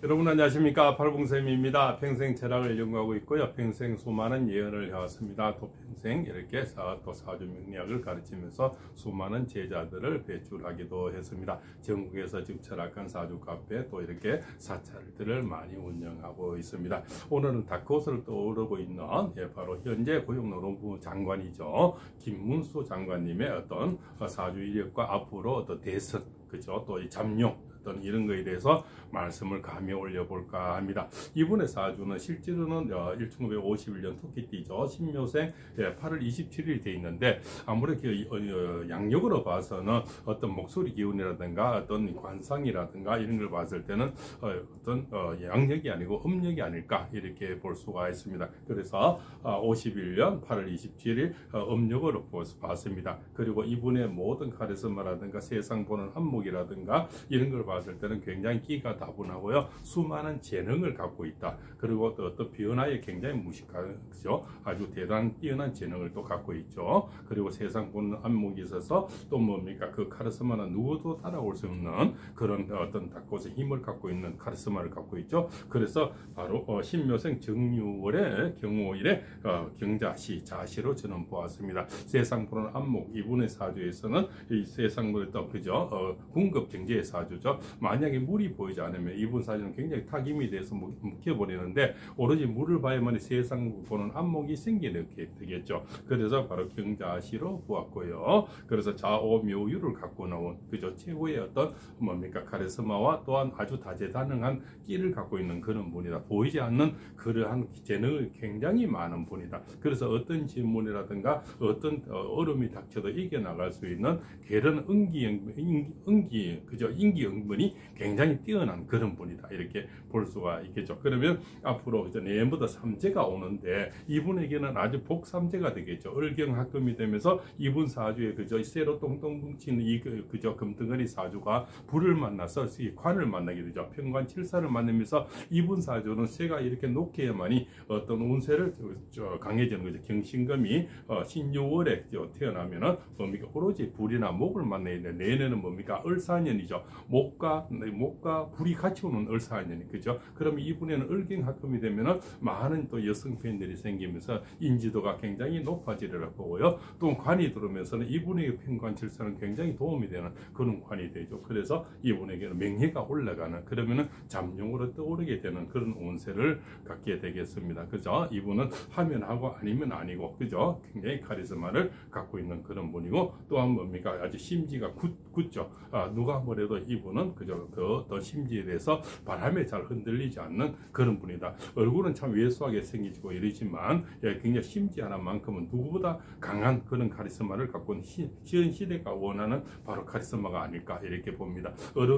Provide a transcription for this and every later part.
여러분 안녕하십니까. 팔봉쌤입니다. 평생 철학을 연구하고 있고요. 평생 수많은 예언을 해왔습니다. 또 평생 이렇게 또 사주 명리학을 가르치면서 수많은 제자들을 배출하기도 했습니다. 전국에서 지금 철학관 사주 카페 또 이렇게 사찰들을 많이 운영하고 있습니다. 오늘은 다크호스를 떠오르고 있는 바로 현재 고용노동부 장관이죠. 김문수 장관님의 어떤 사주 이력과 앞으로 어떤 대선, 그죠? 또 이 잠룡 이런 거에 대해서 말씀을 감히 올려볼까 합니다. 이분의 사주는 실제로는 1951년 토끼띠죠. 신묘생 8월 27일 돼 있는데 아무래도 양력으로 봐서는 어떤 목소리 기운이라든가 어떤 관상이라든가 이런 걸 봤을 때는 어떤 양력이 아니고 음력이 아닐까 이렇게 볼 수가 있습니다. 그래서 51년 8월 27일 음력으로 봤습니다. 그리고 이분의 모든 카리스마라든가 세상 보는 안목이라든가 이런 걸 봤을 때는 굉장히 끼가 다분하고요. 수많은 재능을 갖고 있다. 그리고 또 어떤 변화에 굉장히 무식하죠. 아주 대단한 뛰어난 재능을 또 갖고 있죠. 그리고 세상 보는 안목이 있어서 또 뭡니까? 그 카리스마는 누구도 따라올 수 없는 그런 어떤 닭곳의 힘을 갖고 있는 카리스마를 갖고 있죠. 그래서 바로 신묘생 정유월의 경호일에 경자시, 자시로 저는 보았습니다. 세상 보는 안목, 이분의 사주에서는 이 세상보다 또 그죠? 궁급 경제의 사주죠. 만약에 물이 보이지 않으면 이분 사주는 굉장히 탁임이 돼서 묵혀버리는데 오로지 물을 봐야만 세상 보는 안목이 생기게 되겠죠. 그래서 바로 경자시로 보았고요. 그래서 좌오묘유를 갖고 나온 그죠? 최고의 어떤 뭡니까? 카리스마와 또한 아주 다재다능한 끼를 갖고 있는 그런 분이다. 보이지 않는 그러한 재능이 굉장히 많은 분이다. 그래서 어떤 질문이라든가 어떤 어려움이 닥쳐도 이겨나갈 수 있는 그런 인기응변이 굉장히 뛰어난 그런 분이다. 이렇게 볼 수가 있겠죠. 그러면 앞으로 이제 내년부터 삼재가 오는데 이분에게는 아주 복삼재가 되겠죠. 을경합금이 되면서 이분 사주에 그저 쇠로 똥똥 뭉치는 이 그저 금덩어리 사주가 불을 만나서 이 관을 만나게 되죠. 편관칠사를 만나면서 이분 사주는 쇠가 이렇게 놓게야만이 어떤 운세를 강해지는 거죠. 경신금이 신유월에 태어나면은 뭡니까? 오로지 불이나 목을 만나야 되는데 내년에는 뭡니까? 을사년이죠. 목과 불이 같이 오는 을사년이 그죠? 그럼 이분에는 을경합금이 되면은 많은 또 여성 팬들이 생기면서 인지도가 굉장히 높아지리라고 보고요. 또 관이 들어오면서는 이분에게 편관칠사는 굉장히 도움이 되는 그런 관이 되죠. 그래서 이분에게는 명예가 올라가는 그러면은 잠룡으로 떠오르게 되는 그런 운세를 갖게 되겠습니다. 그죠? 이분은 하면 하고 아니면 아니고 그죠? 굉장히 카리스마를 갖고 있는 그런 분이고 또한 뭡니까? 아주 심지가 굳죠. 누가 뭐래도 이분은 그저 그 어떤 심지에 대해서 바람에 잘 흔들리지 않는 그런 분이다. 얼굴은 참 왜소하게 생기고 이러지만 굉장히 심지 하나만큼은 누구보다 강한 그런 카리스마를 갖고 있는 현 시대가 원하는 바로 카리스마가 아닐까 이렇게 봅니다.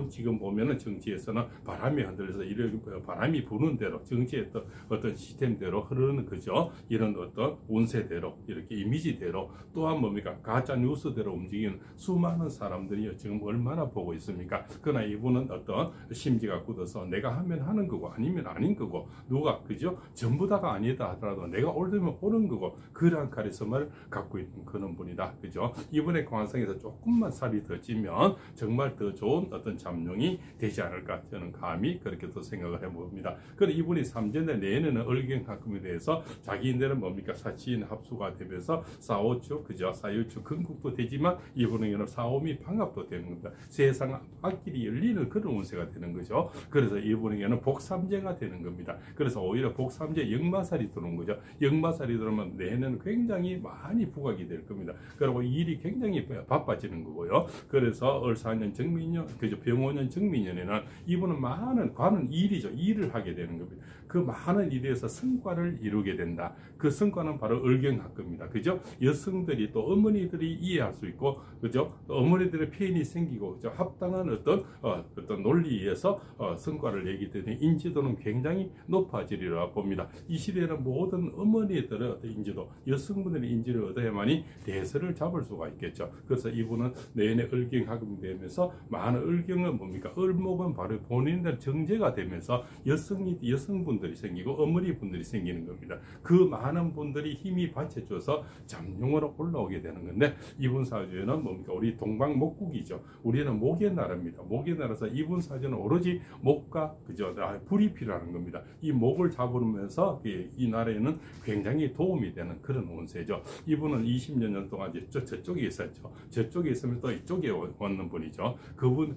지금 보면은 정치에서는 바람이 흔들려서 이런 바람이 부는 대로 정치의 어떤 시스템대로 흐르는 그죠? 이런 어떤 운세대로 이렇게 이미지대로 또한 뭡니까? 가짜 뉴스대로 움직이는 수많은 사람들이 지금 얼마나 보고 있습니까? 그러나 이분은 어떤 심지가 굳어서 내가 하면 하는 거고 아니면 아닌 거고 누가 그죠? 전부 다가 아니다 하더라도 내가 옳으면 옳은 거고 그러한 카리스마를 갖고 있는 그런 분이다. 그죠? 이분의 관상에서 조금만 살이 더 찌면 정말 더 좋은 어떤 잠룡이 되지 않을까 저는 감히 그렇게 또 생각을 해봅니다. 그리고 이분이 삼재인데 내년에는 을경합금에 대해서 자기인들은 뭡니까? 사치인 합수가 되면서 사오축 그죠? 사유축 건국도 되지만 이분에게는 사오미 방합도 되는 겁니다. 세상 앞길이 열리는 그런 운세가 되는 거죠. 그래서 이분에게는 복삼재가 되는 겁니다. 그래서 오히려 복삼재 역마살이 들어온 거죠. 역마살이 들어오면 내년은 굉장히 많이 부각이 될 겁니다. 그리고 일이 굉장히 바빠지는 거고요. 그래서 을사년 정민년 그죠? 병오년 정민년에는 이분은 많은 관은 일이죠. 일을 하게 되는 겁니다. 그 많은 일에서 성과를 이루게 된다. 그 성과는 바로 을경합금입니다. 그죠? 여성들이 또 어머니들이 이해할 수 있고 그죠? 어머니들의 표현이 생기고 그죠? 합당한 어떤 논리에서 성과를 내기 때문에 인지도는 굉장히 높아지리라 봅니다. 이 시대에는 모든 어머니들의 어떤 인지도, 여성분들의 인지를 얻어야만이 대세를 잡을 수가 있겠죠. 그래서 이분은 내년에 을경합금이 되면서 많은 을경은 뭡니까? 을목은 바로 본인들 정제가 되면서 여성분들이 생기고 어머니분들이 생기는 겁니다. 그 많은 분들이 힘이 받쳐줘서 잠룡으로 올라오게 되는 건데 이분 사주에는 뭡니까? 우리 동방목국이죠. 우리는 목의 나라입니다. 목의 거기에 따라서 이분 사주는 오로지 목과 그죠 불이 필요한 겁니다. 이 목을 잡으면서 이 나라에는 굉장히 도움이 되는 그런 운세죠. 이분은 20년 동안 저쪽에 있었죠. 저쪽에 있으면 또 이쪽에 왔는 분이죠.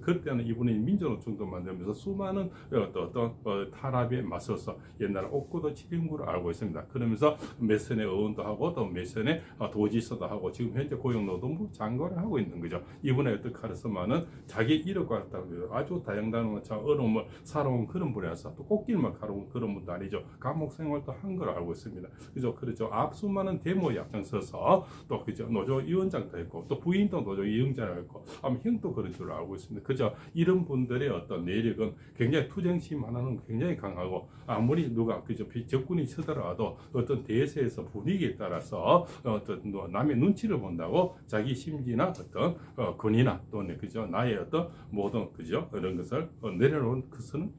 그때는 이분이 민족노총도 만들면서 수많은 어떤 탄압에 맞서서 옛날 옥구도 7인구를 알고 있습니다. 그러면서 매선의 의원도 하고 또 매선의 도지서도 하고 지금 현재 고용노동부 장관을 하고 있는 거죠. 이분의 어떤 카리스마는 자기 이력과 아주 다양다른 어려움을 살아온 그런 분이라서 또 꽃길만 가려운 그런 분도 아니죠. 감옥 생활도 한 걸 알고 있습니다. 그렇죠. 앞수많은 데모에 앞장서서 또 그죠 노조위원장도 했고 또 부인도 노조위원장을 했고 아마 형도 그런 줄 알고 있습니다. 그죠. 이런 분들의 어떤 내력은 굉장히 투쟁심 하나는 굉장히 강하고 아무리 누가 그죠 적군이 치더라도 어떤 대세에서 분위기에 따라서 어떤 남의 눈치를 본다고 자기 심지나 어떤 권위나 또는 그죠 나의 어떤 모든 그죠 이런 것을 내려놓은 것은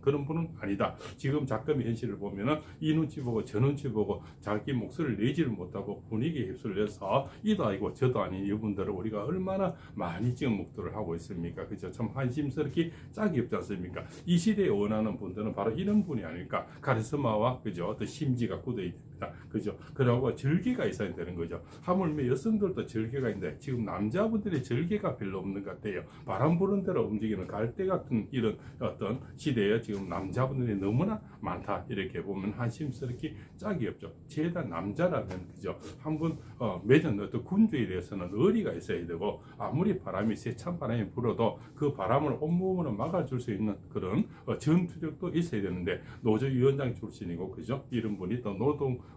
그런 분은 아니다. 지금 작금의 현실을 보면은 이 눈치 보고 저 눈치 보고 자기 목소리를 내지를 못하고 분위기에 휩쓸려서 이도 아니고 저도 아닌 이분들을 우리가 얼마나 많이 지금 목도를 하고 있습니까? 그죠? 참 한심스럽게 짝이 없지 않습니까? 이 시대에 원하는 분들은 바로 이런 분이 아닐까? 카리스마와 그죠? 어떤 심지가 굳어야 됩니다. 그죠? 그러고 절개가 있어야 되는 거죠. 하물며 여성들도 절개가 있는데 지금 남자분들의 절개가 별로 없는 것 같아요. 바람 부는 대로 움직이는 갈대 같은 이런 어떤 시대에 지금 남자분들이 너무나 많다. 이렇게 보면 한심스럽게 짝이 없죠. 죄다 남자라면 그죠? 한번 맺은 어떤 군주에 대해서는 의리가 있어야 되고 아무리 바람이 세찬 바람이 불어도 그 바람을 온몸으로 막아줄 수 있는 그런 전투력도 있어야 되는데 노조위원장 출신이고 그죠? 이런 분이 또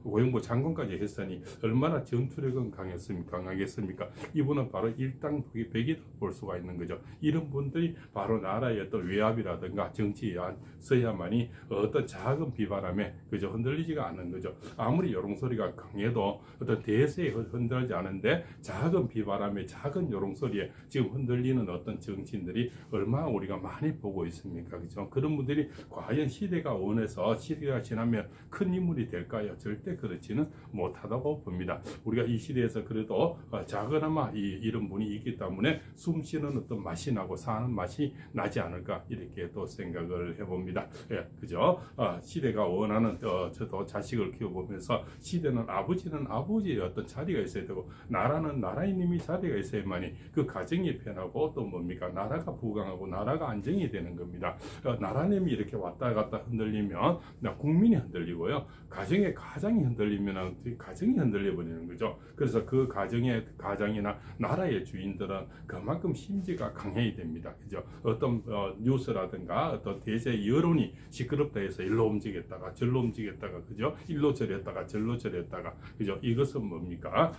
고용부 장관까지 했으니 얼마나 전투력은 강하겠습니까? 이분은 바로 일당백이라고 볼 수가 있는 거죠. 이런 분들이 바로 나라의 어떤 외압이라든가 정치에 서야만이 어떤 작은 비바람에 그저 흔들리지가 않는 거죠. 아무리 요롱소리가 강해도 어떤 대세에 흔들리지 않은데 작은 비바람에 작은 요롱소리에 지금 흔들리는 어떤 정치인들이 얼마나 우리가 많이 보고 있습니까? 그죠? 그런 분들이 과연 시대가 원해서 시대가 지나면 큰 인물이 될까요? 절대 그렇지는 못하다고 봅니다. 우리가 이 시대에서 그래도 작으나마 이런 분이 있기 때문에 숨쉬는 어떤 맛이 나고 사는 맛이 나지 않을까 이렇게 또 생각을 해봅니다. 예, 그죠? 시대가 원하는 저도 자식을 키워보면서 시대는 아버지는 아버지의 어떤 자리가 있어야 되고 나라는 나라인님이 자리가 있어야만이 그 가정이 편하고 또 뭡니까 나라가 부강하고 나라가 안정이 되는 겁니다. 나라님이 이렇게 왔다 갔다 흔들리면 국민이 흔들리고요. 가정이 흔들리면 가정이 흔들려 버리는 거죠. 그래서 그 가정이나 나라의 주인들은 그만큼 심지가 강해야 됩니다. 그죠? 어떤 뉴스라든가 어떤 대세 여론이 시끄럽다 해서 일로 움직였다가 절로 움직였다가 그죠? 일로 저렸다가 절로 저렸다가 그죠? 이것은 뭡니까?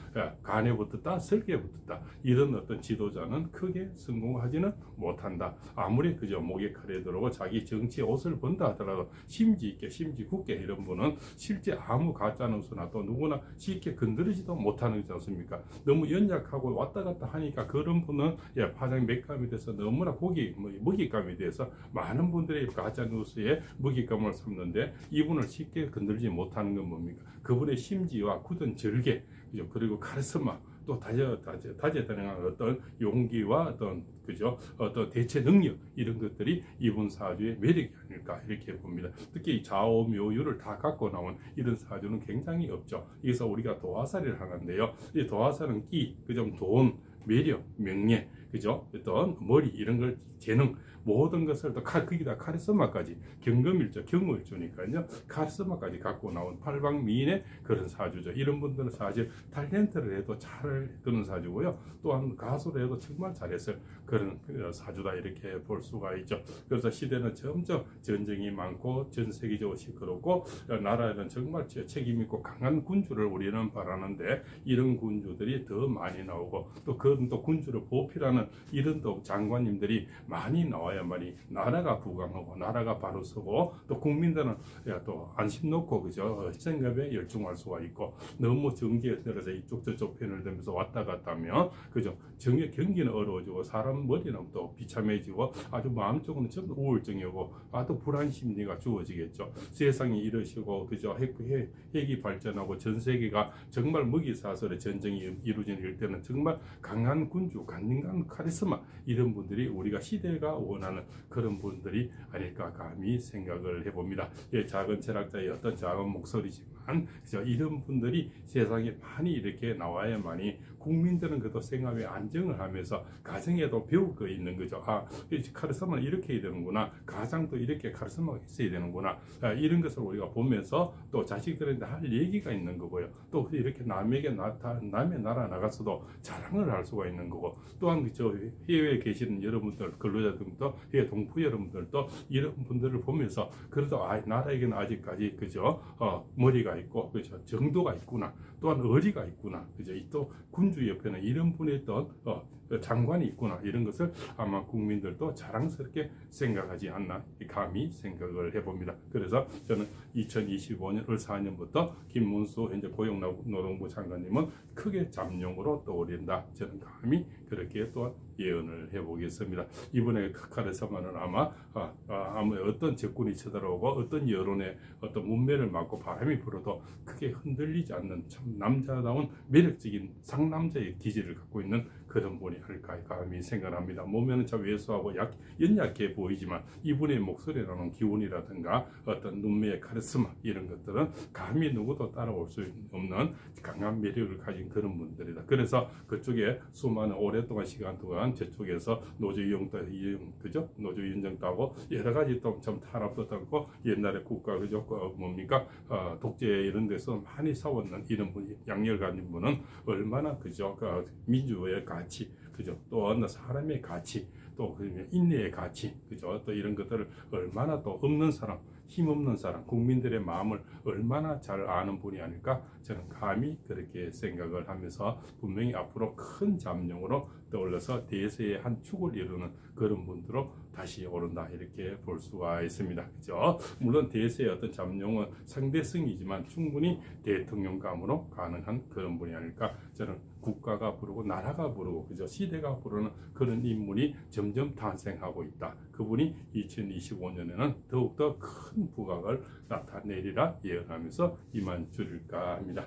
간에 붙었다 설계에 붙었다 이런 어떤 지도자는 크게 성공하지는 못한다. 아무리 그죠? 목에 칼에 들어오고 자기 정치의 옷을 본다 하더라도 심지 있게 심지 굳게 이런 분은 실제 아무 가짜 뉴스나 또 누구나 쉽게 건드리지도 못하는 거지 않습니까? 너무 연약하고 왔다 갔다 하니까 그런 분은 파장 맥감이 돼서 너무나 먹잇감이 돼서 많은 분들이 가짜 뉴스에 먹잇감을 삼는데 이분을 쉽게 건들지 못하는 건 뭡니까? 그분의 심지와 굳은 절개 그리고 카리스마 또 다재다능한 어떤 용기와 어떤 그죠 어떤 대체 능력 이런 것들이 이분 사주의 매력이 아닐까 이렇게 봅니다. 특히 좌우묘유를 다 갖고 나온 이런 사주는 굉장히 없죠. 여기서 우리가 도화살이를 하는데요. 이 도화살은 그좀 돈, 매력, 명예, 그죠? 어떤 머리 이런 걸 재능 모든 것을 또 거기다 카리스마까지 경금일조 경을 주니까요. 카리스마까지 갖고 나온 팔방미인의 그런 사주죠. 이런 분들은 사실 탤런트를 해도 잘 드는 사주고요. 또한 가수를 해도 정말 잘했을 그런 사주다 이렇게 볼 수가 있죠. 그래서 시대는 점점 전쟁이 많고 전 세계적으로 시끄럽고 나라에는 정말 책임 있고 강한 군주를 우리는 바라는데 이런 군주들이 더 많이 나오고 또 그런 또 군주를 보필하는 이런 또 장관님들이 많이 나와야만이 나라가 부강하고 나라가 바로 서고 또 국민들은 또 안심 놓고 그죠 생각에 열중할 수가 있고 너무 정기에 따라서 이쪽 저쪽 편을 들면서 왔다 갔다 하면 그죠 경기는 어려워지고 사람 머리는 또 비참해지고 아주 마음적으로는 전부 우울증이 오고 또 불안 심리가 주어지겠죠. 세상이 이러시고 그죠 핵이 발전하고 전 세계가 정말 먹이사슬의 전쟁이 이루어지는 일 때는 정말 강한 군주 강력한 카리스마 이런 분들이 우리가 시대가 원하는 그런 분들이 아닐까 감히 생각을 해봅니다. 예, 작은 철학자의 어떤 작은 목소리지만 그죠? 이런 분들이 세상에 많이 이렇게 나와야만이 국민들은 그래도 생활에 안정을 하면서 가정에도 배울 거 있는 거죠. 아, 카리스마는 이렇게 해야 되는구나. 가장도 이렇게 카리스마가 있어야 되는구나. 아, 이런 것을 우리가 보면서 또 자식들한테 할 얘기가 있는 거고요. 또 이렇게 남의 나라 나가서도 자랑을 할 수가 있는 거고, 또한 저 해외에 계시는 여러분들, 근로자들도 해외 동포 여러분들도 이런 분들을 보면서 그래도 나라에게는 아직까지 그죠? 머리가 있고 그죠? 정도가 있구나. 또한 의리가 있구나. 그죠? 또 군주 옆에는 이런 분의 어떤 장관이 있구나. 이런 것을 아마 국민들도 자랑스럽게 생각하지 않나 감히 생각을 해봅니다. 그래서 저는 2025년 을 4년부터 김문수 현재 고용노동부 장관님은 크게 잠룡으로 떠오른다. 저는 감히 그렇게 또 예언을 해보겠습니다. 이번에 카리스마는 아마 어떤 적군이 쳐들어오고 어떤 여론의 어떤 문매를 맞고 바람이 불어도 크게 흔들리지 않는 참 남자다운 매력적인 상남자의 기질을 갖고 있는 그런 분이 아닐까 감히 생각합니다. 몸에는 참 왜소하고 연약해 보이지만 이분의 목소리라는 기운이라든가 어떤 눈매의 카리스마 이런 것들은 감히 누구도 따라올 수 없는 강한 매력을 가진 그런 분들이다. 그래서 그쪽에 수많은 오랫동안 시간 동안 저쪽에서 노조위원도 그죠? 노조위원장도 하고 여러 가지 또 참 탄압도 당고 옛날에 국가 그죠? 뭡니까? 독재 이런 데서 많이 싸웠는 이런 분 양열 가진 분은 얼마나 그죠? 민주의 가치 그죠? 또 어느 사람의 가치 또 인내의 가치 그죠? 또 이런 것들을 얼마나 또 없는 사람 힘없는 사람, 국민들의 마음을 얼마나 잘 아는 분이 아닐까 저는 감히 그렇게 생각을 하면서 분명히 앞으로 큰 잠룡으로 떠올라서 대세의 한 축을 이루는 그런 분들로 다시 오른다 이렇게 볼 수가 있습니다. 그죠? 물론 대세의 어떤 잠룡은 상대성이지만 충분히 대통령감으로 가능한 그런 분이 아닐까 저는 국가가 부르고 나라가 부르고 그죠? 시대가 부르는 그런 인물이 점점 탄생하고 있다. 그분이 2025년에는 더욱더 큰 부각을 나타내리라 예언하면서 이만 줄일까 합니다.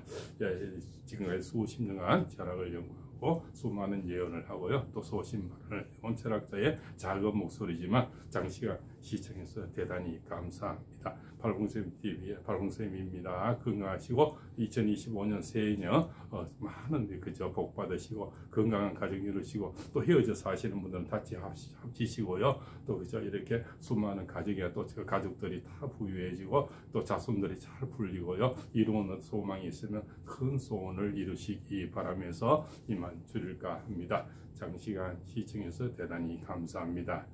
지금까지 수십 년간 철학을 연구하고 수많은 예언을 하고요. 또 소신발언을 해온 철학자의 작은 목소리지만 장시간 시청해서 대단히 감사합니다. 팔공쌤TV의 팔공쌤입니다. 건강하시고 2025년 새해년 많은 그저 복 받으시고 건강한 가정 이루시고 또 헤어져 사시는 분들은 같이 합치시고요. 또 그저 이렇게 수많은 가정에 또 가족들이 다 부유해지고 또 자손들이 잘 풀리고요. 이루는 소망이 있으면 큰 소원을 이루시기 바라면서 이만 줄일까 합니다. 장시간 시청해서 대단히 감사합니다.